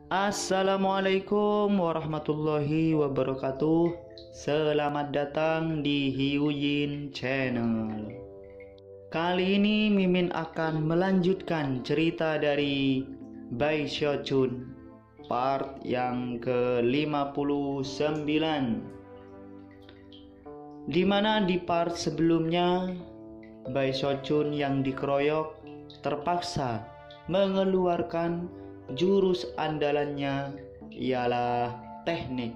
Assalamualaikum warahmatullahi wabarakatuh. Selamat datang di Hyujin Channel. Kali ini Mimin akan melanjutkan cerita dari Bai Xiaochun part yang ke-59, di mana di part sebelumnya Bai Xiaochun yang dikeroyok terpaksa mengeluarkan jurus andalannya, ialah teknik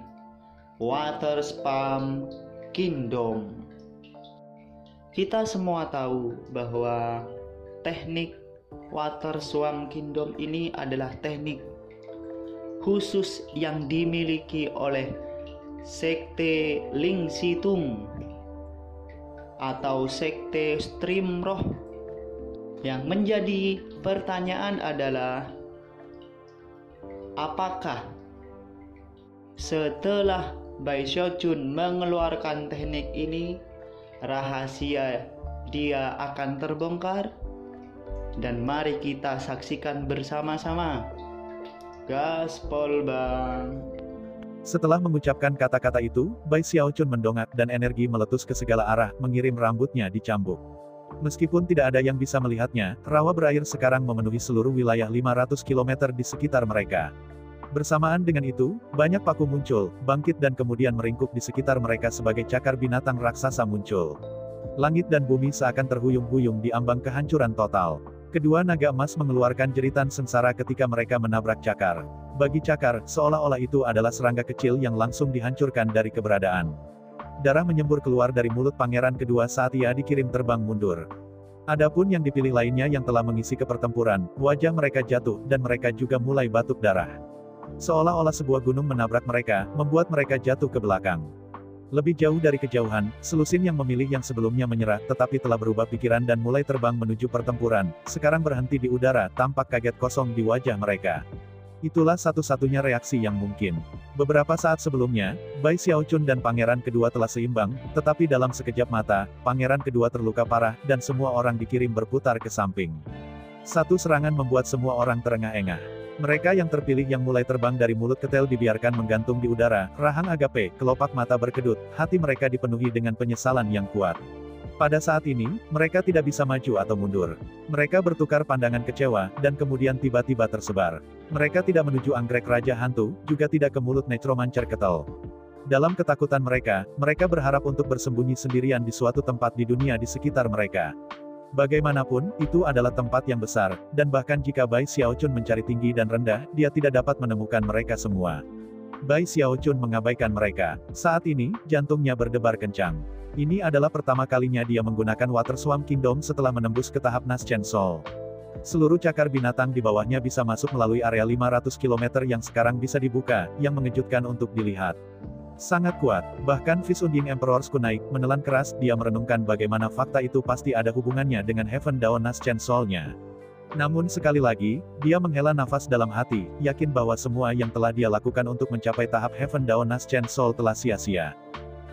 Water Spam Kingdom. Kita semua tahu bahwa teknik Water Spam Kingdom ini adalah teknik khusus yang dimiliki oleh sekte Ling Situng atau sekte Stream Roh. Yang menjadi pertanyaan adalah, apakah setelah Bai Xiaochun mengeluarkan teknik ini, rahasia dia akan terbongkar? Dan mari kita saksikan bersama-sama. Gaspol bang. Setelah mengucapkan kata-kata itu, Bai Xiaochun mendongak dan energi meletus ke segala arah, mengirim rambutnya dicambuk. Meskipun tidak ada yang bisa melihatnya, rawa berair sekarang memenuhi seluruh wilayah 500 km di sekitar mereka. Bersamaan dengan itu, banyak paku muncul, bangkit dan kemudian meringkuk di sekitar mereka sebagai cakar binatang raksasa muncul. Langit dan bumi seakan terhuyung-huyung di ambang kehancuran total. Kedua naga emas mengeluarkan jeritan sengsara ketika mereka menabrak cakar. Bagi cakar, seolah-olah itu adalah serangga kecil yang langsung dihancurkan dari keberadaan. Darah menyembur keluar dari mulut pangeran kedua saat ia dikirim terbang mundur. Adapun yang dipilih lainnya yang telah mengisi kepertempuran, wajah mereka jatuh, dan mereka juga mulai batuk darah. Seolah-olah sebuah gunung menabrak mereka, membuat mereka jatuh ke belakang. Lebih jauh dari kejauhan, selusin yang memilih yang sebelumnya menyerah tetapi telah berubah pikiran dan mulai terbang menuju pertempuran, sekarang berhenti di udara, tampak kaget kosong di wajah mereka. Itulah satu-satunya reaksi yang mungkin. Beberapa saat sebelumnya, Bai Xiaochun dan pangeran kedua telah seimbang, tetapi dalam sekejap mata, pangeran kedua terluka parah, dan semua orang dikirim berputar ke samping. Satu serangan membuat semua orang terengah-engah. Mereka yang terpilih yang mulai terbang dari mulut ketel dibiarkan menggantung di udara, rahang agape, kelopak mata berkedut, hati mereka dipenuhi dengan penyesalan yang kuat. Pada saat ini, mereka tidak bisa maju atau mundur. Mereka bertukar pandangan kecewa, dan kemudian tiba-tiba tersebar. Mereka tidak menuju anggrek Raja Hantu, juga tidak ke mulut necromancer ketel. Dalam ketakutan mereka berharap untuk bersembunyi sendirian di suatu tempat di dunia di sekitar mereka. Bagaimanapun, itu adalah tempat yang besar, dan bahkan jika Bai Xiaochun mencari tinggi dan rendah, dia tidak dapat menemukan mereka semua. Bai Xiaochun mengabaikan mereka. Saat ini, jantungnya berdebar kencang. Ini adalah pertama kalinya dia menggunakan Water Swamp Kingdom setelah menembus ke tahap Naschen Soul. Seluruh cakar binatang di bawahnya bisa masuk melalui area 500 km yang sekarang bisa dibuka, yang mengejutkan untuk dilihat. Sangat kuat, bahkan Fish Unding Emperor's Kunai menelan keras, dia merenungkan bagaimana fakta itu pasti ada hubungannya dengan Heaven Dawn Naschen Soul-nya. Namun sekali lagi, dia menghela nafas dalam hati, yakin bahwa semua yang telah dia lakukan untuk mencapai tahap Heaven Dawn Naschen Soul telah sia-sia.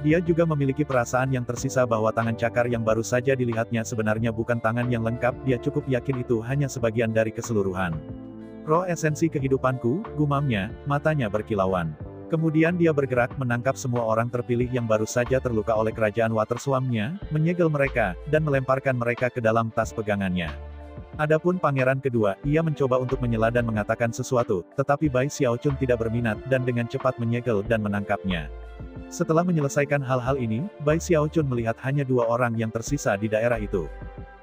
Dia juga memiliki perasaan yang tersisa bahwa tangan cakar yang baru saja dilihatnya sebenarnya bukan tangan yang lengkap, dia cukup yakin itu hanya sebagian dari keseluruhan. Roh esensi kehidupanku, gumamnya, matanya berkilauan. Kemudian dia bergerak menangkap semua orang terpilih yang baru saja terluka oleh kerajaan Water Swamp-nya, menyegel mereka, dan melemparkan mereka ke dalam tas pegangannya. Adapun pangeran kedua, ia mencoba untuk menyela dan mengatakan sesuatu, tetapi Bai Xiaochun tidak berminat, dan dengan cepat menyegel dan menangkapnya. Setelah menyelesaikan hal-hal ini, Bai Xiaochun melihat hanya dua orang yang tersisa di daerah itu.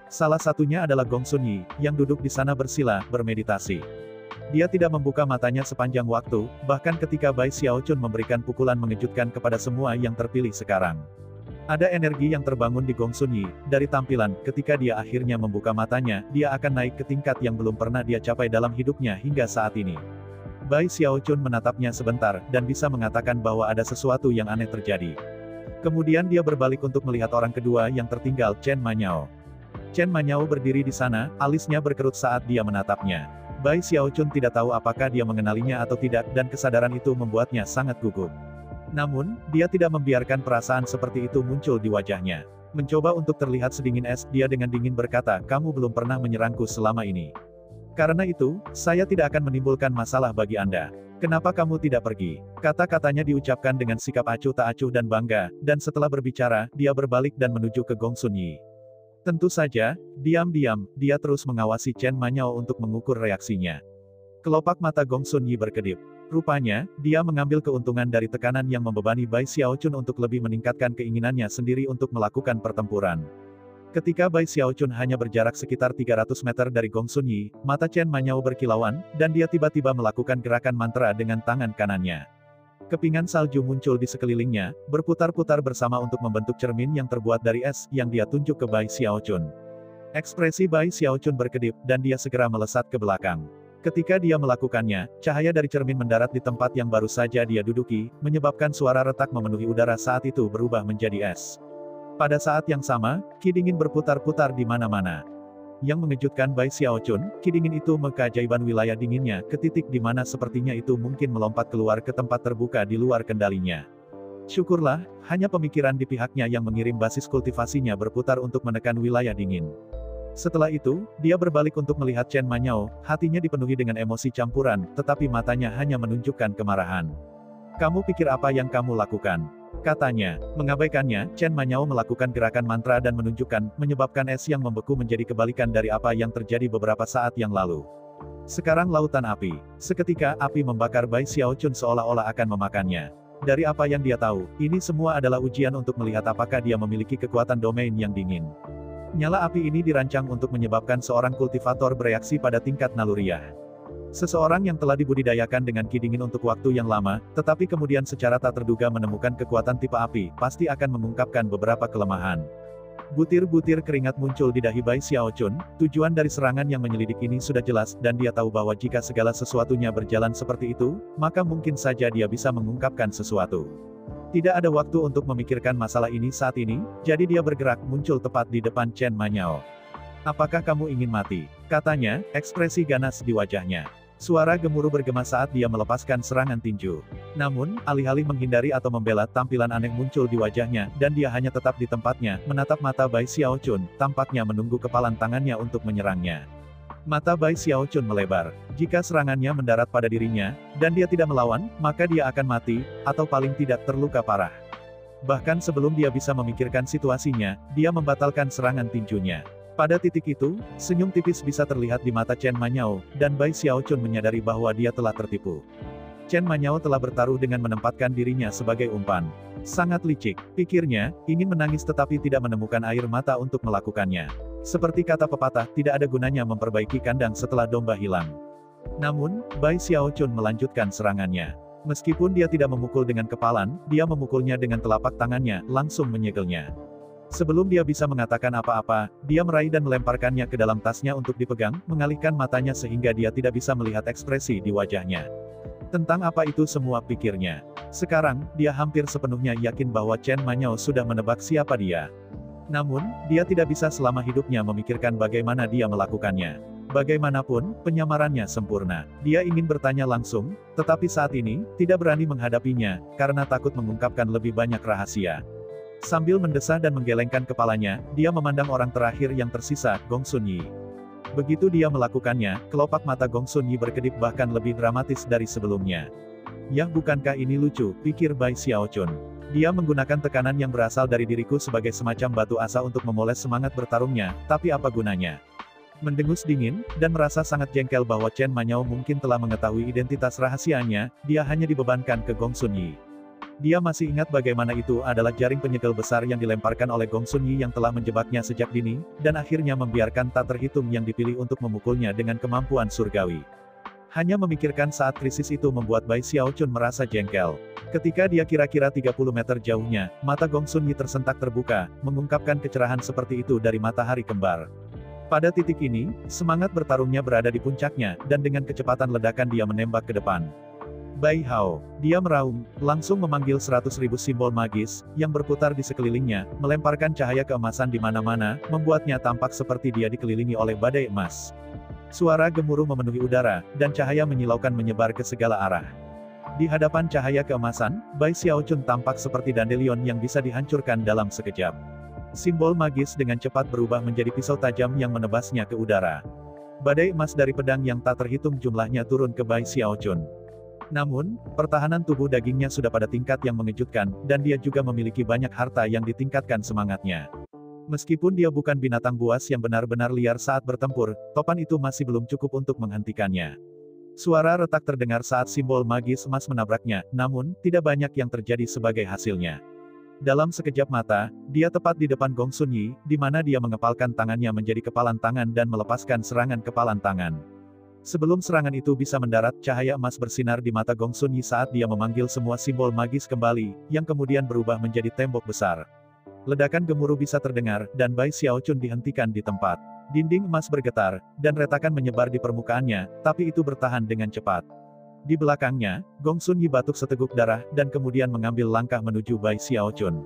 Salah satunya adalah Gong Sun Yi, yang duduk di sana bersila, bermeditasi. Dia tidak membuka matanya sepanjang waktu, bahkan ketika Bai Xiaochun memberikan pukulan mengejutkan kepada semua yang terpilih sekarang. Ada energi yang terbangun di Gong Sun Yi. Dari tampilan, ketika dia akhirnya membuka matanya, dia akan naik ke tingkat yang belum pernah dia capai dalam hidupnya hingga saat ini. Bai Xiaochun menatapnya sebentar, dan bisa mengatakan bahwa ada sesuatu yang aneh terjadi. Kemudian dia berbalik untuk melihat orang kedua yang tertinggal, Chen Manyao. Chen Manyao berdiri di sana, alisnya berkerut saat dia menatapnya. Bai Xiaochun tidak tahu apakah dia mengenalinya atau tidak, dan kesadaran itu membuatnya sangat gugup. Namun, dia tidak membiarkan perasaan seperti itu muncul di wajahnya. Mencoba untuk terlihat sedingin es, dia dengan dingin berkata, "Kamu belum pernah menyerangku selama ini." Karena itu, saya tidak akan menimbulkan masalah bagi Anda. Kenapa kamu tidak pergi? Kata-katanya diucapkan dengan sikap acuh tak acuh dan bangga, dan setelah berbicara, dia berbalik dan menuju ke Gong Sun Yi. Tentu saja, diam-diam, dia terus mengawasi Chen Manyao untuk mengukur reaksinya. Kelopak mata Gong Sun Yi berkedip. Rupanya, dia mengambil keuntungan dari tekanan yang membebani Bai Xiaochun untuk lebih meningkatkan keinginannya sendiri untuk melakukan pertempuran. Ketika Bai Xiaochun hanya berjarak sekitar 300 meter dari Gong Sun Yi, mata Chen Manyao berkilauan, dan dia tiba-tiba melakukan gerakan mantra dengan tangan kanannya. Kepingan salju muncul di sekelilingnya, berputar-putar bersama untuk membentuk cermin yang terbuat dari es, yang dia tunjuk ke Bai Xiaochun. Ekspresi Bai Xiaochun berkedip, dan dia segera melesat ke belakang. Ketika dia melakukannya, cahaya dari cermin mendarat di tempat yang baru saja dia duduki, menyebabkan suara retak memenuhi udara saat itu berubah menjadi es. Pada saat yang sama, ki dingin berputar-putar di mana-mana. Yang mengejutkan Bai Xiaochun, ki dingin itu keajaiban wilayah dinginnya, ke titik di mana sepertinya itu mungkin melompat keluar ke tempat terbuka di luar kendalinya. Syukurlah, hanya pemikiran di pihaknya yang mengirim basis kultivasinya berputar untuk menekan wilayah dingin. Setelah itu, dia berbalik untuk melihat Chen Manyao, hatinya dipenuhi dengan emosi campuran, tetapi matanya hanya menunjukkan kemarahan. Kamu pikir apa yang kamu lakukan? Katanya, mengabaikannya, Chen Manyao melakukan gerakan mantra dan menunjukkan, menyebabkan es yang membeku menjadi kebalikan dari apa yang terjadi beberapa saat yang lalu. Sekarang lautan api. Seketika, api membakar Bai Xiaochun seolah-olah akan memakannya. Dari apa yang dia tahu, ini semua adalah ujian untuk melihat apakah dia memiliki kekuatan domain yang dingin. Nyala api ini dirancang untuk menyebabkan seorang kultivator bereaksi pada tingkat naluriah. Seseorang yang telah dibudidayakan dengan ki dingin untuk waktu yang lama, tetapi kemudian secara tak terduga menemukan kekuatan tipe api, pasti akan mengungkapkan beberapa kelemahan. Butir-butir keringat muncul di dahi Bai Xiaochun, tujuan dari serangan yang menyelidik ini sudah jelas, dan dia tahu bahwa jika segala sesuatunya berjalan seperti itu, maka mungkin saja dia bisa mengungkapkan sesuatu. Tidak ada waktu untuk memikirkan masalah ini saat ini, jadi dia bergerak muncul tepat di depan Chen Manyao. Apakah kamu ingin mati? Katanya, ekspresi ganas di wajahnya. Suara gemuruh bergema saat dia melepaskan serangan tinju. Namun, alih-alih menghindari atau membela, tampilan aneh muncul di wajahnya, dan dia hanya tetap di tempatnya, menatap mata Bai Xiaochun, tampaknya menunggu kepalan tangannya untuk menyerangnya. Mata Bai Xiaochun melebar. Jika serangannya mendarat pada dirinya, dan dia tidak melawan, maka dia akan mati, atau paling tidak terluka parah. Bahkan sebelum dia bisa memikirkan situasinya, dia membatalkan serangan tinjunya. Pada titik itu, senyum tipis bisa terlihat di mata Chen Manyao, dan Bai Xiaochun menyadari bahwa dia telah tertipu. Chen Manyao telah bertaruh dengan menempatkan dirinya sebagai umpan. Sangat licik, pikirnya, ingin menangis tetapi tidak menemukan air mata untuk melakukannya. Seperti kata pepatah, tidak ada gunanya memperbaiki kandang setelah domba hilang. Namun, Bai Xiaochun melanjutkan serangannya. Meskipun dia tidak memukul dengan kepalan, dia memukulnya dengan telapak tangannya, langsung menyegelnya. Sebelum dia bisa mengatakan apa-apa, dia meraih dan melemparkannya ke dalam tasnya untuk dipegang, mengalihkan matanya sehingga dia tidak bisa melihat ekspresi di wajahnya. Tentang apa itu semua pikirnya. Sekarang, dia hampir sepenuhnya yakin bahwa Chen Manyao sudah menebak siapa dia. Namun, dia tidak bisa selama hidupnya memikirkan bagaimana dia melakukannya. Bagaimanapun, penyamarannya sempurna. Dia ingin bertanya langsung, tetapi saat ini, tidak berani menghadapinya, karena takut mengungkapkan lebih banyak rahasia. Sambil mendesah dan menggelengkan kepalanya, dia memandang orang terakhir yang tersisa, Gong Sun Yi. Begitu dia melakukannya, kelopak mata Gong Sun Yi berkedip bahkan lebih dramatis dari sebelumnya. Yah, bukankah ini lucu, pikir Bai Xiaochun. Dia menggunakan tekanan yang berasal dari diriku sebagai semacam batu asa untuk memoles semangat bertarungnya, tapi apa gunanya? Mendengus dingin, dan merasa sangat jengkel bahwa Chen Manyao mungkin telah mengetahui identitas rahasianya, dia hanya dibebankan ke Gong Sun Yi. Dia masih ingat bagaimana itu adalah jaring penyegel besar yang dilemparkan oleh Gong Sun Yi yang telah menjebaknya sejak dini, dan akhirnya membiarkan tak terhitung yang dipilih untuk memukulnya dengan kemampuan surgawi. Hanya memikirkan saat krisis itu membuat Bai Xiaochun merasa jengkel. Ketika dia kira-kira 30 meter jauhnya, mata Gong Sun Yi tersentak terbuka, mengungkapkan kecerahan seperti itu dari matahari kembar. Pada titik ini, semangat bertarungnya berada di puncaknya, dan dengan kecepatan ledakan dia menembak ke depan. Bai Hao, dia meraung, langsung memanggil 100.000 simbol magis, yang berputar di sekelilingnya, melemparkan cahaya keemasan di mana-mana, membuatnya tampak seperti dia dikelilingi oleh badai emas. Suara gemuruh memenuhi udara, dan cahaya menyilaukan menyebar ke segala arah. Di hadapan cahaya keemasan, Bai Xiaochun tampak seperti dandelion yang bisa dihancurkan dalam sekejap. Simbol magis dengan cepat berubah menjadi pisau tajam yang menebasnya ke udara. Badai emas dari pedang yang tak terhitung jumlahnya turun ke Bai Xiaochun. Namun, pertahanan tubuh dagingnya sudah pada tingkat yang mengejutkan, dan dia juga memiliki banyak harta yang ditingkatkan semangatnya. Meskipun dia bukan binatang buas yang benar-benar liar saat bertempur, topan itu masih belum cukup untuk menghentikannya. Suara retak terdengar saat simbol magis emas menabraknya, namun, tidak banyak yang terjadi sebagai hasilnya. Dalam sekejap mata, dia tepat di depan Gong Sun Yi, di mana dia mengepalkan tangannya menjadi kepalan tangan dan melepaskan serangan kepalan tangan. Sebelum serangan itu bisa mendarat, cahaya emas bersinar di mata Gong Sun Yi saat dia memanggil semua simbol magis kembali, yang kemudian berubah menjadi tembok besar. Ledakan gemuruh bisa terdengar, dan Bai Xiaochun dihentikan di tempat. Dinding emas bergetar, dan retakan menyebar di permukaannya, tapi itu bertahan dengan cepat. Di belakangnya, Gong Sun Yi batuk seteguk darah, dan kemudian mengambil langkah menuju Bai Xiaochun.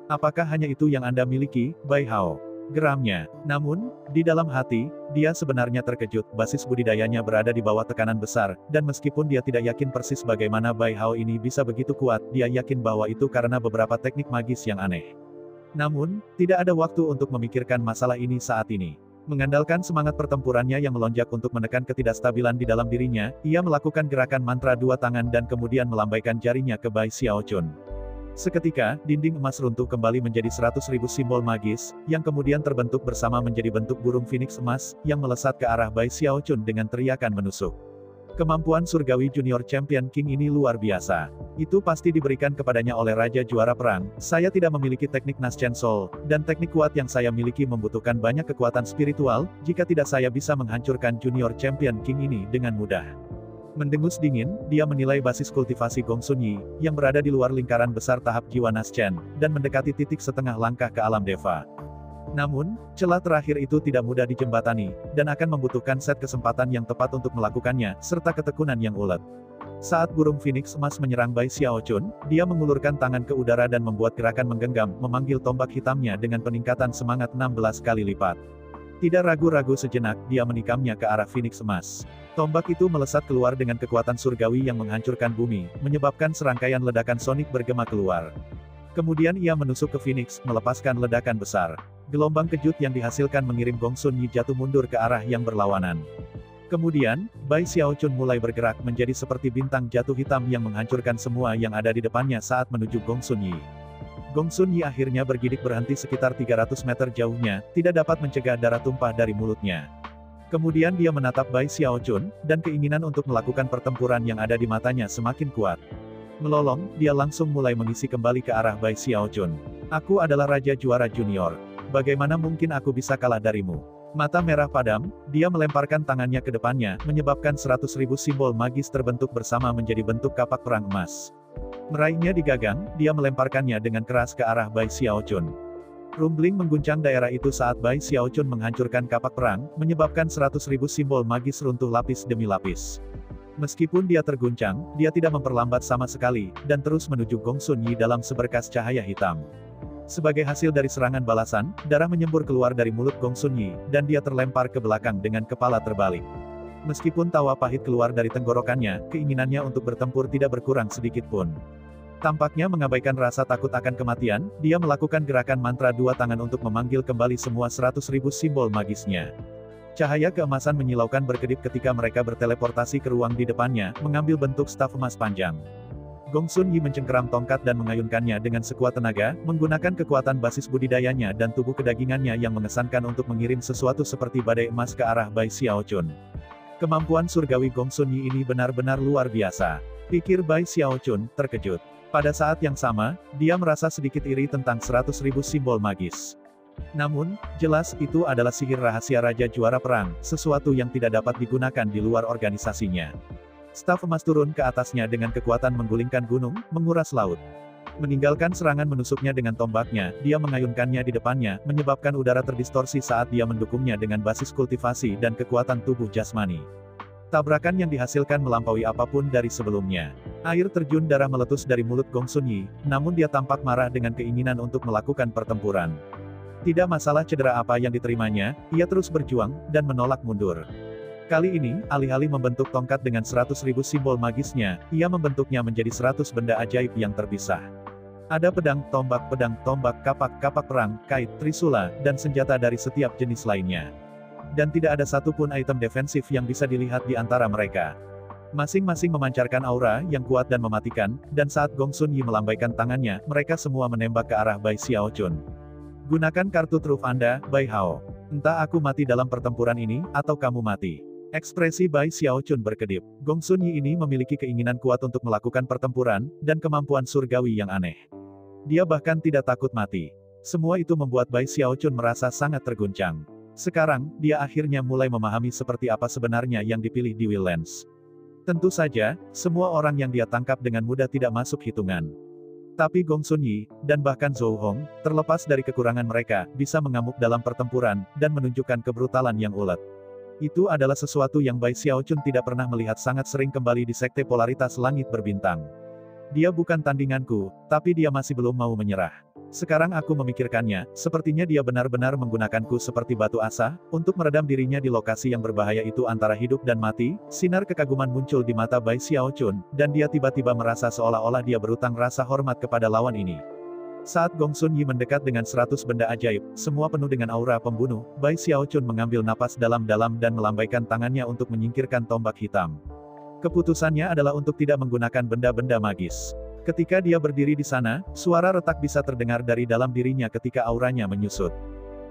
Apakah hanya itu yang Anda miliki, Bai Hao? Geramnya. Namun, di dalam hati, dia sebenarnya terkejut, basis budidayanya berada di bawah tekanan besar, dan meskipun dia tidak yakin persis bagaimana Bai Hao ini bisa begitu kuat, dia yakin bahwa itu karena beberapa teknik magis yang aneh. Namun, tidak ada waktu untuk memikirkan masalah ini saat ini. Mengandalkan semangat pertempurannya yang melonjak untuk menekan ketidakstabilan di dalam dirinya, ia melakukan gerakan mantra dua tangan dan kemudian melambaikan jarinya ke Bai Xiaochun. Seketika, dinding emas runtuh kembali menjadi 100.000 simbol magis, yang kemudian terbentuk bersama menjadi bentuk burung phoenix emas, yang melesat ke arah Bai Xiaochun dengan teriakan menusuk. Kemampuan surgawi Junior Champion King ini luar biasa. Itu pasti diberikan kepadanya oleh Raja Juara Perang. Saya tidak memiliki teknik Naschen Soul, dan teknik kuat yang saya miliki membutuhkan banyak kekuatan spiritual, jika tidak saya bisa menghancurkan Junior Champion King ini dengan mudah. Mendengus dingin, dia menilai basis kultivasi Gong Sun Yi, yang berada di luar lingkaran besar tahap jiwa Naschen, dan mendekati titik setengah langkah ke alam Deva. Namun, celah terakhir itu tidak mudah dijembatani, dan akan membutuhkan set kesempatan yang tepat untuk melakukannya, serta ketekunan yang ulet. Saat burung phoenix emas menyerang Bai Xiaochun, dia mengulurkan tangan ke udara dan membuat gerakan menggenggam, memanggil tombak hitamnya dengan peningkatan semangat 16 kali lipat. Tidak ragu-ragu sejenak, dia menikamnya ke arah phoenix emas. Tombak itu melesat keluar dengan kekuatan surgawi yang menghancurkan bumi, menyebabkan serangkaian ledakan sonik bergema keluar. Kemudian ia menusuk ke phoenix, melepaskan ledakan besar. Gelombang kejut yang dihasilkan mengirim Gong Sun Yi jatuh mundur ke arah yang berlawanan. Kemudian, Bai Xiaochun mulai bergerak menjadi seperti bintang jatuh hitam yang menghancurkan semua yang ada di depannya saat menuju Gong Sun Yi. Gong Sun Yi akhirnya bergidik berhenti sekitar 300 meter jauhnya, tidak dapat mencegah darah tumpah dari mulutnya. Kemudian dia menatap Bai Xiaochun, dan keinginan untuk melakukan pertempuran yang ada di matanya semakin kuat. Melolong, dia langsung mulai mengisi kembali ke arah Bai Xiaochun. Aku adalah Raja Juara Junior. Bagaimana mungkin aku bisa kalah darimu? Mata merah padam, dia melemparkan tangannya ke depannya, menyebabkan 100.000 simbol magis terbentuk bersama menjadi bentuk kapak perang emas. Meraihnya di gagang, dia melemparkannya dengan keras ke arah Bai Xiaochun. Rumbling mengguncang daerah itu saat Bai Xiaochun menghancurkan kapak perang, menyebabkan 100.000 simbol magis runtuh lapis demi lapis. Meskipun dia terguncang, dia tidak memperlambat sama sekali, dan terus menuju Gong Sun Yi dalam seberkas cahaya hitam. Sebagai hasil dari serangan balasan, darah menyembur keluar dari mulut Gong Sun Yi, dan dia terlempar ke belakang dengan kepala terbalik. Meskipun tawa pahit keluar dari tenggorokannya, keinginannya untuk bertempur tidak berkurang sedikit pun. Tampaknya mengabaikan rasa takut akan kematian, dia melakukan gerakan mantra dua tangan untuk memanggil kembali semua 100.000 simbol magisnya. Cahaya keemasan menyilaukan berkedip ketika mereka berteleportasi ke ruang di depannya, mengambil bentuk staf emas panjang. Gong Sun Yi mencengkeram tongkat dan mengayunkannya dengan sekuat tenaga, menggunakan kekuatan basis budidayanya dan tubuh kedagingannya yang mengesankan untuk mengirim sesuatu seperti badai emas ke arah Bai Xiaochun. Kemampuan surgawi Gong Sun Yi ini benar-benar luar biasa, pikir Bai Xiaochun, terkejut. Pada saat yang sama, dia merasa sedikit iri tentang 100.000 simbol magis. Namun, jelas itu adalah sihir rahasia Raja Juara Perang, sesuatu yang tidak dapat digunakan di luar organisasinya. Staf emas turun ke atasnya dengan kekuatan menggulingkan gunung, menguras laut. Meninggalkan serangan menusuknya dengan tombaknya, dia mengayunkannya di depannya, menyebabkan udara terdistorsi saat dia mendukungnya dengan basis kultivasi dan kekuatan tubuh jasmani. Tabrakan yang dihasilkan melampaui apapun dari sebelumnya. Air terjun darah meletus dari mulut Gong Sun Yi, namun dia tampak marah dengan keinginan untuk melakukan pertempuran. Tidak masalah cedera apa yang diterimanya, ia terus berjuang, dan menolak mundur. Kali ini, alih-alih membentuk tongkat dengan 100.000 simbol magisnya, ia membentuknya menjadi 100 benda ajaib yang terpisah. Ada pedang, kapak perang, kait, trisula, dan senjata dari setiap jenis lainnya. dan tidak ada satupun item defensif yang bisa dilihat di antara mereka. Masing-masing memancarkan aura yang kuat dan mematikan, dan saat Gong Sun Yi melambaikan tangannya, mereka semua menembak ke arah Bai Xiaochun. Gunakan kartu truf Anda, Bai Hao. Entah aku mati dalam pertempuran ini, atau kamu mati. Ekspresi Bai Xiaochun berkedip. Gong Sun Yi ini memiliki keinginan kuat untuk melakukan pertempuran, dan kemampuan surgawi yang aneh. Dia bahkan tidak takut mati. Semua itu membuat Bai Xiaochun merasa sangat terguncang. Sekarang, dia akhirnya mulai memahami seperti apa sebenarnya yang dipilih di Will Lens. Tentu saja, semua orang yang dia tangkap dengan mudah tidak masuk hitungan. Tapi Gong Sun Yi, dan bahkan Zhou Hong, terlepas dari kekurangan mereka, bisa mengamuk dalam pertempuran, dan menunjukkan kebrutalan yang ulet. Itu adalah sesuatu yang Bai Xiaochun tidak pernah melihat sangat sering kembali di Sekte Polaritas Langit Berbintang. Dia bukan tandinganku, tapi dia masih belum mau menyerah. Sekarang aku memikirkannya, sepertinya dia benar-benar menggunakanku seperti batu asa, untuk meredam dirinya di lokasi yang berbahaya itu antara hidup dan mati. Sinar kekaguman muncul di mata Bai Xiaochun, dan dia tiba-tiba merasa seolah-olah dia berutang rasa hormat kepada lawan ini. Saat Gong Sun Yi mendekat dengan 100 benda ajaib, semua penuh dengan aura pembunuh, Bai Xiaochun mengambil napas dalam-dalam dan melambaikan tangannya untuk menyingkirkan tombak hitam. Keputusannya adalah untuk tidak menggunakan benda-benda magis. Ketika dia berdiri di sana, suara retak bisa terdengar dari dalam dirinya ketika auranya menyusut.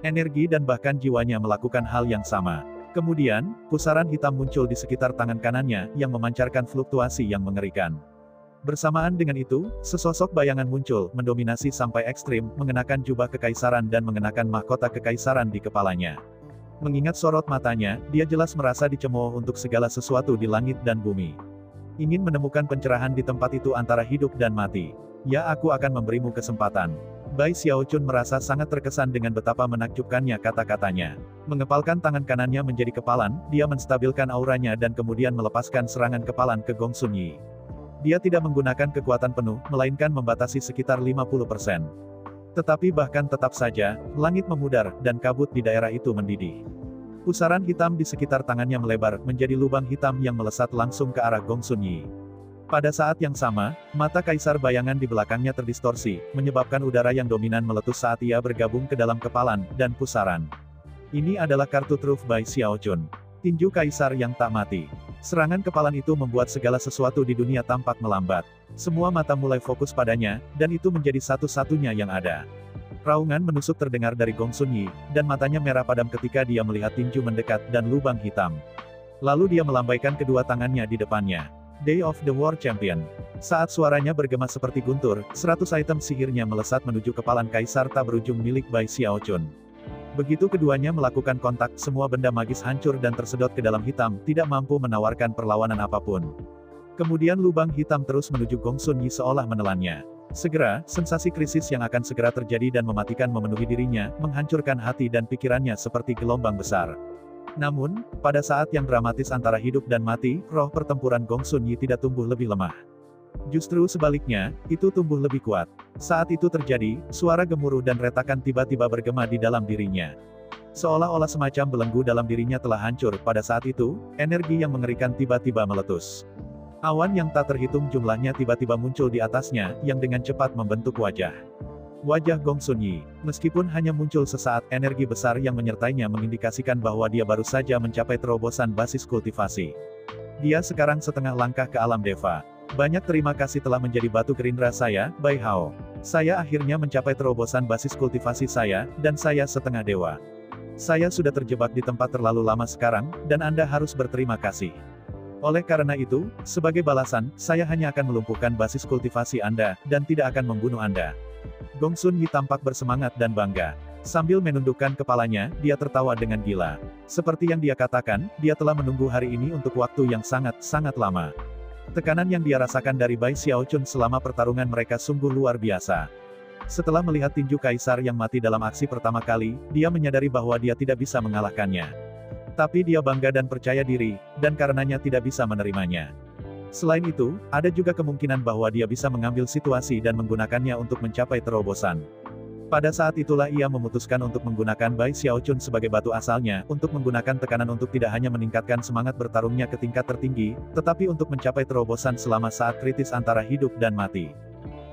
Energi dan bahkan jiwanya melakukan hal yang sama. Kemudian, pusaran hitam muncul di sekitar tangan kanannya, yang memancarkan fluktuasi yang mengerikan. Bersamaan dengan itu, sesosok bayangan muncul, mendominasi sampai ekstrim, mengenakan jubah kekaisaran dan mengenakan mahkota kekaisaran di kepalanya. Mengingat sorot matanya, dia jelas merasa dicemooh untuk segala sesuatu di langit dan bumi. Ingin menemukan pencerahan di tempat itu antara hidup dan mati. Ya, aku akan memberimu kesempatan. Bai Xiaochun merasa sangat terkesan dengan betapa menakjubkannya kata-katanya. Mengepalkan tangan kanannya menjadi kepalan, dia menstabilkan auranya dan kemudian melepaskan serangan kepalan ke Gong Sun Yi. Dia tidak menggunakan kekuatan penuh, melainkan membatasi sekitar 50%. Tetapi bahkan tetap saja, langit memudar, dan kabut di daerah itu mendidih. Pusaran hitam di sekitar tangannya melebar, menjadi lubang hitam yang melesat langsung ke arah Gong Sun Yi. Pada saat yang sama, mata kaisar bayangan di belakangnya terdistorsi, menyebabkan udara yang dominan meletus saat ia bergabung ke dalam kepalan, dan pusaran. Ini adalah kartu truf Bai Xiaochun. Tinju kaisar yang tak mati. Serangan kepalan itu membuat segala sesuatu di dunia tampak melambat. Semua mata mulai fokus padanya, dan itu menjadi satu-satunya yang ada. Raungan menusuk terdengar dari Gong Sun Yi, dan matanya merah padam ketika dia melihat tinju mendekat dan lubang hitam. Lalu dia melambaikan kedua tangannya di depannya. Day of the War Champion. Saat suaranya bergema seperti guntur, 100 item sihirnya melesat menuju kepalan kaisar tak berujung milik Bai Xiaochun. Begitu keduanya melakukan kontak, semua benda magis hancur dan tersedot ke dalam hitam, tidak mampu menawarkan perlawanan apapun. Kemudian lubang hitam terus menuju Gong Sun Yi seolah menelannya. Segera, sensasi krisis yang akan segera terjadi dan mematikan memenuhi dirinya, menghancurkan hati dan pikirannya seperti gelombang besar. Namun, pada saat yang dramatis antara hidup dan mati, roh pertempuran Gong Sun Yi tidak tumbuh lebih lemah. Justru sebaliknya, itu tumbuh lebih kuat. Saat itu terjadi, suara gemuruh dan retakan tiba-tiba bergema di dalam dirinya. Seolah-olah semacam belenggu dalam dirinya telah hancur. Pada saat itu, energi yang mengerikan tiba-tiba meletus. Awan yang tak terhitung jumlahnya tiba-tiba muncul di atasnya, yang dengan cepat membentuk wajah. Wajah Gong Sun Yi. Meskipun hanya muncul sesaat, energi besar yang menyertainya mengindikasikan bahwa dia baru saja mencapai terobosan basis kultivasi. Dia sekarang setengah langkah ke alam deva. Banyak terima kasih telah menjadi batu gerindra saya, Bai Hao. Saya akhirnya mencapai terobosan basis kultivasi saya, dan saya setengah dewa. Saya sudah terjebak di tempat terlalu lama sekarang, dan Anda harus berterima kasih. Oleh karena itu, sebagai balasan, saya hanya akan melumpuhkan basis kultivasi Anda, dan tidak akan membunuh Anda. Gong Sun Yi tampak bersemangat dan bangga. Sambil menundukkan kepalanya, dia tertawa dengan gila. Seperti yang dia katakan, dia telah menunggu hari ini untuk waktu yang sangat-sangat lama. Tekanan yang dia rasakan dari Bai Xiaochun selama pertarungan mereka sungguh luar biasa. Setelah melihat tinju kaisar yang mati dalam aksi pertama kali, dia menyadari bahwa dia tidak bisa mengalahkannya. Tapi dia bangga dan percaya diri, dan karenanya tidak bisa menerimanya. Selain itu, ada juga kemungkinan bahwa dia bisa mengambil situasi dan menggunakannya untuk mencapai terobosan. Pada saat itulah ia memutuskan untuk menggunakan Bai Xiaochun sebagai batu asalnya, untuk menggunakan tekanan untuk tidak hanya meningkatkan semangat bertarungnya ke tingkat tertinggi, tetapi untuk mencapai terobosan selama saat kritis antara hidup dan mati.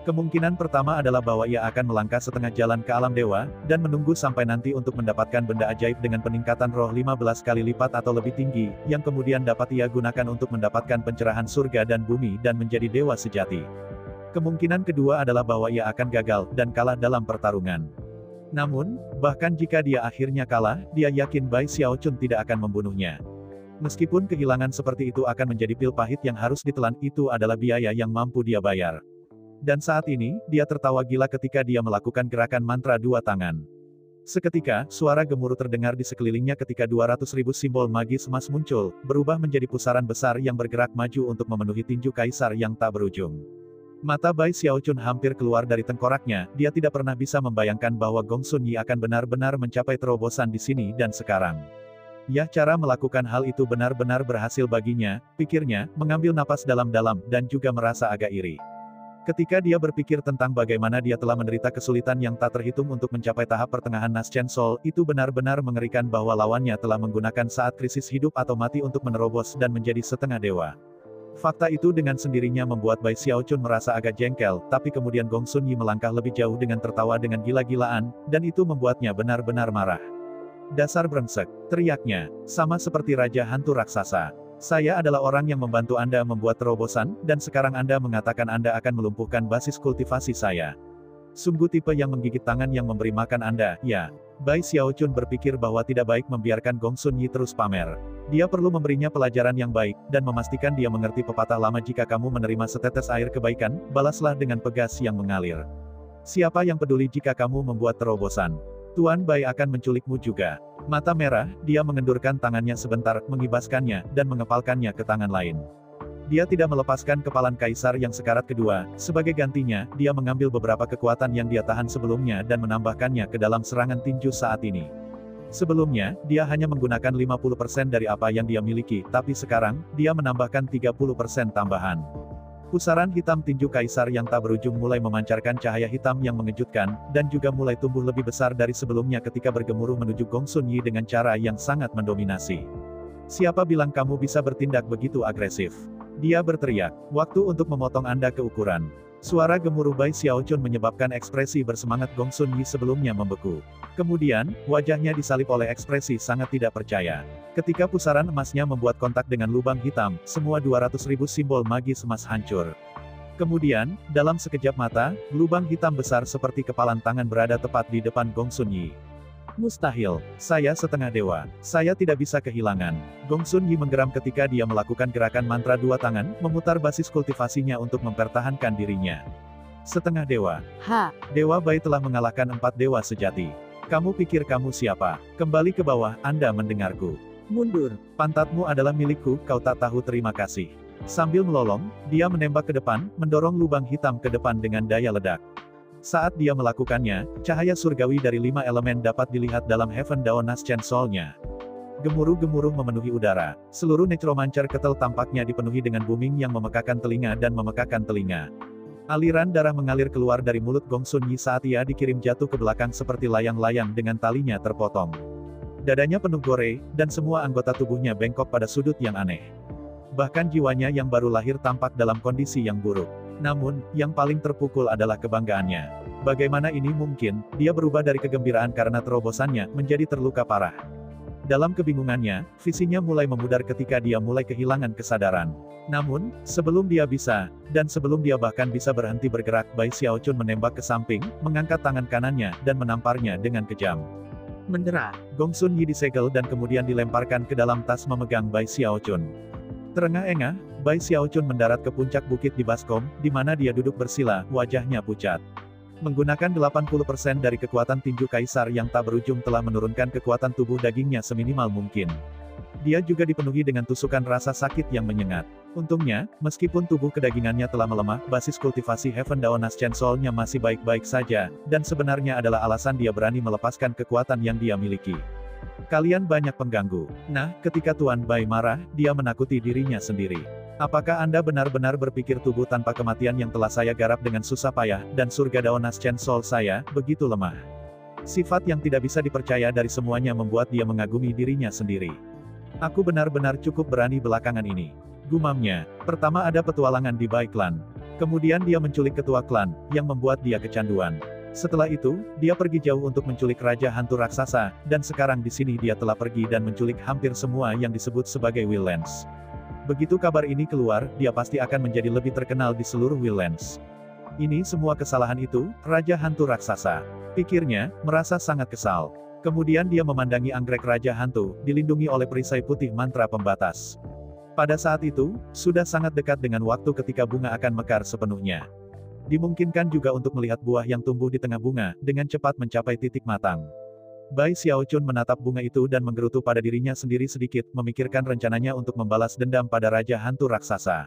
Kemungkinan pertama adalah bahwa ia akan melangkah setengah jalan ke alam dewa, dan menunggu sampai nanti untuk mendapatkan benda ajaib dengan peningkatan roh 15 kali lipat atau lebih tinggi, yang kemudian dapat ia gunakan untuk mendapatkan pencerahan surga dan bumi dan menjadi dewa sejati. Kemungkinan kedua adalah bahwa ia akan gagal, dan kalah dalam pertarungan. Namun, bahkan jika dia akhirnya kalah, dia yakin Bai Xiaochun tidak akan membunuhnya. Meskipun kehilangan seperti itu akan menjadi pil pahit yang harus ditelan, itu adalah biaya yang mampu dia bayar. Dan saat ini, dia tertawa gila ketika dia melakukan gerakan mantra dua tangan. Seketika, suara gemuruh terdengar di sekelilingnya ketika 200.000 simbol magis emas muncul, berubah menjadi pusaran besar yang bergerak maju untuk memenuhi tinju kaisar yang tak berujung. Mata Bai Xiaochun hampir keluar dari tengkoraknya, dia tidak pernah bisa membayangkan bahwa Gong Sun Yi akan benar-benar mencapai terobosan di sini dan sekarang. Ya, cara melakukan hal itu benar-benar berhasil baginya, pikirnya, mengambil napas dalam-dalam, dan juga merasa agak iri. Ketika dia berpikir tentang bagaimana dia telah menderita kesulitan yang tak terhitung untuk mencapai tahap pertengahan Naschen Soul, itu benar-benar mengerikan bahwa lawannya telah menggunakan saat krisis hidup atau mati untuk menerobos dan menjadi setengah dewa. Fakta itu dengan sendirinya membuat Bai Xiaochun merasa agak jengkel, tapi kemudian Gong Sun Yi melangkah lebih jauh dengan tertawa dengan gila-gilaan, dan itu membuatnya benar-benar marah. "Dasar brengsek," teriaknya, sama seperti Raja Hantu Raksasa. "Saya adalah orang yang membantu Anda membuat terobosan, dan sekarang Anda mengatakan Anda akan melumpuhkan basis kultivasi saya. Sungguh tipe yang menggigit tangan yang memberi makan Anda, ya." Bai Xiaochun berpikir bahwa tidak baik membiarkan Gong Sun Yi terus pamer. Dia perlu memberinya pelajaran yang baik, dan memastikan dia mengerti pepatah lama jika kamu menerima setetes air kebaikan, balaslah dengan pegas yang mengalir. Siapa yang peduli jika kamu membuat terobosan? Tuan Bai akan menculikmu juga. Mata merah, dia mengendurkan tangannya sebentar, mengibaskannya, dan mengepalkannya ke tangan lain. Dia tidak melepaskan kepalan kaisar yang sekarat kedua, sebagai gantinya, dia mengambil beberapa kekuatan yang dia tahan sebelumnya dan menambahkannya ke dalam serangan tinju saat ini. Sebelumnya, dia hanya menggunakan 50% dari apa yang dia miliki, tapi sekarang, dia menambahkan 30% tambahan. Pusaran hitam tinju kaisar yang tak berujung mulai memancarkan cahaya hitam yang mengejutkan, dan juga mulai tumbuh lebih besar dari sebelumnya ketika bergemuruh menuju Gong Sun Yi dengan cara yang sangat mendominasi. "Siapa bilang kamu bisa bertindak begitu agresif?" Dia berteriak, "Waktu untuk memotong Anda ke ukuran." Suara gemuruh Bai Xiaochun menyebabkan ekspresi bersemangat Gong Sun Yi sebelumnya membeku. Kemudian, wajahnya disalip oleh ekspresi sangat tidak percaya. Ketika pusaran emasnya membuat kontak dengan lubang hitam, semua 200.000 simbol magis emas hancur. Kemudian, dalam sekejap mata, lubang hitam besar seperti kepalan tangan berada tepat di depan Gong Sun Yi. "Mustahil, saya setengah dewa, saya tidak bisa kehilangan." Gong Sun Yi menggeram ketika dia melakukan gerakan mantra dua tangan, memutar basis kultivasinya untuk mempertahankan dirinya. "Setengah dewa. Dewa Bai telah mengalahkan 4 dewa sejati. Kamu pikir kamu siapa? Kembali ke bawah, Anda mendengarku. Mundur. Pantatmu adalah milikku, kau tak tahu terima kasih." Sambil melolong, dia menembak ke depan, mendorong lubang hitam ke depan dengan daya ledak. Saat dia melakukannya, cahaya surgawi dari 5 elemen dapat dilihat dalam Heaven Dawn Naschen Soul-nya. Gemuruh-gemuruh memenuhi udara. Seluruh necromancer ketel tampaknya dipenuhi dengan booming yang memekakan telinga dan memekakan telinga. Aliran darah mengalir keluar dari mulut Gong Sun Yi saat ia dikirim jatuh ke belakang seperti layang-layang dengan talinya terpotong. Dadanya penuh gore, dan semua anggota tubuhnya bengkok pada sudut yang aneh. Bahkan jiwanya yang baru lahir tampak dalam kondisi yang buruk. Namun, yang paling terpukul adalah kebanggaannya. Bagaimana ini mungkin? Dia berubah dari kegembiraan karena terobosannya, menjadi terluka parah. Dalam kebingungannya, visinya mulai memudar ketika dia mulai kehilangan kesadaran. Namun, sebelum dia bisa, dan sebelum dia bahkan bisa berhenti bergerak, Bai Xiaochun menembak ke samping, mengangkat tangan kanannya, dan menamparnya dengan kejam. Mendera, Gong Sun Yi disegel dan kemudian dilemparkan ke dalam tas memegang Bai Xiaochun. Terengah-engah, Bai Xiaochun mendarat ke puncak bukit di Baskom, di mana dia duduk bersila, wajahnya pucat. Menggunakan 80% dari kekuatan tinju kaisar yang tak berujung telah menurunkan kekuatan tubuh dagingnya seminimal mungkin. Dia juga dipenuhi dengan tusukan rasa sakit yang menyengat. Untungnya, meskipun tubuh kedagingannya telah melemah, basis kultivasi Heaven Dawn Naschen Soul-nya masih baik-baik saja, dan sebenarnya adalah alasan dia berani melepaskan kekuatan yang dia miliki. Kalian banyak pengganggu. Nah, ketika Tuan Bai marah, dia menakuti dirinya sendiri. Apakah Anda benar-benar berpikir tubuh tanpa kematian yang telah saya garap dengan susah payah, dan surga Dawn Naschen Soul saya, begitu lemah? Sifat yang tidak bisa dipercaya dari semuanya membuat dia mengagumi dirinya sendiri. "Aku benar-benar cukup berani belakangan ini," gumamnya. "Pertama ada petualangan di Bai Clan. Kemudian dia menculik ketua klan, yang membuat dia kecanduan. Setelah itu, dia pergi jauh untuk menculik Raja Hantu Raksasa, dan sekarang di sini dia telah pergi dan menculik hampir semua yang disebut sebagai Willands. Begitu kabar ini keluar, dia pasti akan menjadi lebih terkenal di seluruh Willands. Ini semua kesalahan itu, Raja Hantu Raksasa. Pikirnya, merasa sangat kesal. Kemudian dia memandangi anggrek Raja Hantu, dilindungi oleh perisai putih mantra pembatas. Pada saat itu, sudah sangat dekat dengan waktu ketika bunga akan mekar sepenuhnya. Dimungkinkan juga untuk melihat buah yang tumbuh di tengah bunga, dengan cepat mencapai titik matang. Bai Xiaochun menatap bunga itu dan menggerutu pada dirinya sendiri sedikit, memikirkan rencananya untuk membalas dendam pada Raja Hantu Raksasa.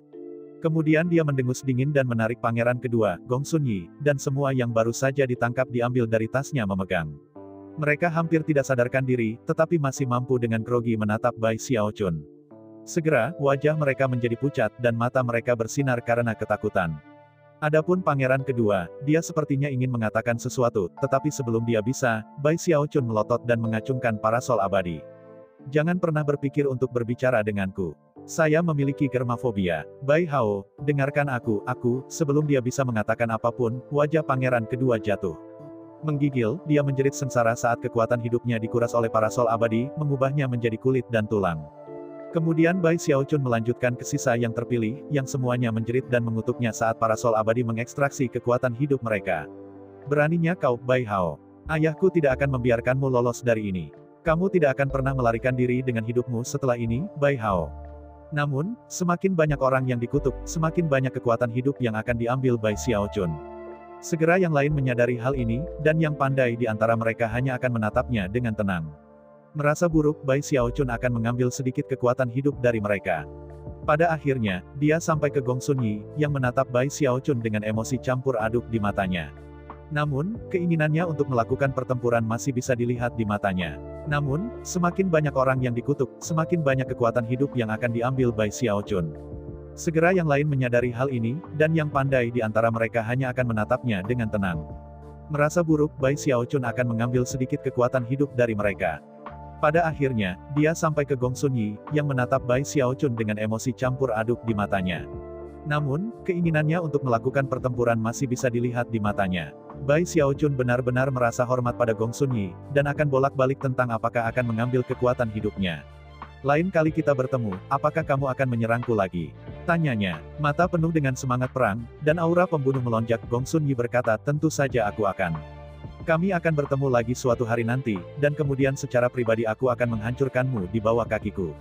Kemudian dia mendengus dingin dan menarik pangeran kedua, Gong Xunyi, dan semua yang baru saja ditangkap diambil dari tasnya memegang. Mereka hampir tidak sadarkan diri, tetapi masih mampu dengan grogi menatap Bai Xiaochun. Segera, wajah mereka menjadi pucat dan mata mereka bersinar karena ketakutan. Adapun pangeran kedua, dia sepertinya ingin mengatakan sesuatu, tetapi sebelum dia bisa, Bai Xiaochun melotot dan mengacungkan parasol abadi. Jangan pernah berpikir untuk berbicara denganku. Saya memiliki germafobia. Bai Hao, dengarkan aku, sebelum dia bisa mengatakan apapun, wajah pangeran kedua jatuh. Menggigil, dia menjerit sengsara saat kekuatan hidupnya dikuras oleh parasol abadi, mengubahnya menjadi kulit dan tulang. Kemudian Bai Xiaochun melanjutkan ke sisa yang terpilih, yang semuanya menjerit dan mengutuknya saat parasol abadi mengekstraksi kekuatan hidup mereka. Beraninya kau, Bai Hao. Ayahku tidak akan membiarkanmu lolos dari ini. Kamu tidak akan pernah melarikan diri dengan hidupmu setelah ini, Bai Hao. Namun, semakin banyak orang yang dikutuk, semakin banyak kekuatan hidup yang akan diambil Bai Xiaochun. Segera yang lain menyadari hal ini, dan yang pandai di antara mereka hanya akan menatapnya dengan tenang. Merasa buruk, Bai Xiaochun akan mengambil sedikit kekuatan hidup dari mereka. Pada akhirnya, dia sampai ke Gong Xunyi, yang menatap Bai Xiaochun dengan emosi campur aduk di matanya. Namun, keinginannya untuk melakukan pertempuran masih bisa dilihat di matanya. Namun, semakin banyak orang yang dikutuk, semakin banyak kekuatan hidup yang akan diambil Bai Xiaochun. Segera yang lain menyadari hal ini, dan yang pandai di antara mereka hanya akan menatapnya dengan tenang. Merasa buruk, Bai Xiaochun akan mengambil sedikit kekuatan hidup dari mereka. Pada akhirnya, dia sampai ke Gong Xunyi, yang menatap Bai Xiaochun dengan emosi campur aduk di matanya. Namun, keinginannya untuk melakukan pertempuran masih bisa dilihat di matanya. Bai Xiaochun benar-benar merasa hormat pada Gong Xunyi, dan akan bolak-balik tentang apakah akan mengambil kekuatan hidupnya. Lain kali kita bertemu, apakah kamu akan menyerangku lagi? Tanyanya. Mata penuh dengan semangat perang, dan aura pembunuh melonjak. Gong Xunyi berkata, tentu saja aku akan. Kami akan bertemu lagi suatu hari nanti, dan kemudian secara pribadi aku akan menghancurkanmu di bawah kakiku.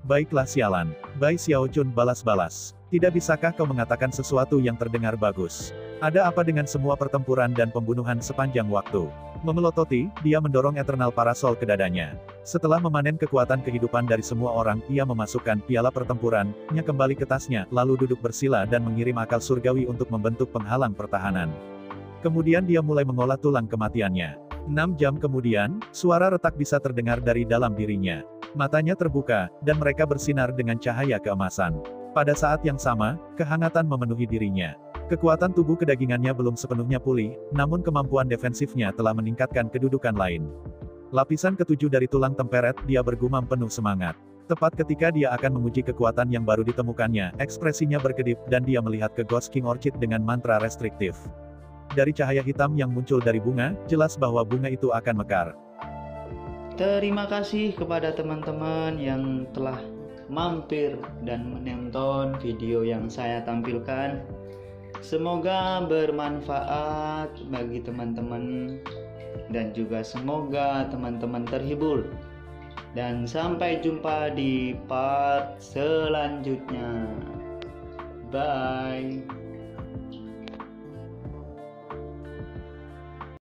Baiklah sialan. Bai Xiaochun balas-balas. Tidak bisakah kau mengatakan sesuatu yang terdengar bagus? Ada apa dengan semua pertempuran dan pembunuhan sepanjang waktu? Memelototi, dia mendorong Eternal Parasol ke dadanya. Setelah memanen kekuatan kehidupan dari semua orang, ia memasukkan piala pertempurannya kembali ke tasnya, lalu duduk bersila dan mengirim akal surgawi untuk membentuk penghalang pertahanan. Kemudian dia mulai mengolah tulang kematiannya. 6 jam kemudian, suara retak bisa terdengar dari dalam dirinya. Matanya terbuka, dan mereka bersinar dengan cahaya keemasan. Pada saat yang sama, kehangatan memenuhi dirinya. Kekuatan tubuh kedagingannya belum sepenuhnya pulih, namun kemampuan defensifnya telah meningkatkan kedudukan lain. Lapisan ketujuh dari tulang temperet, dia bergumam penuh semangat. Tepat ketika dia akan menguji kekuatan yang baru ditemukannya, ekspresinya berkedip, dan dia melihat ke Ghost King Orchid dengan mantra restriktif. Dari cahaya hitam yang muncul dari bunga, jelas bahwa bunga itu akan mekar. Terima kasih kepada teman-teman yang telah mampir dan menonton video yang saya tampilkan. Semoga bermanfaat bagi teman-teman, dan juga semoga teman-teman terhibur. Dan sampai jumpa di part selanjutnya. Bye.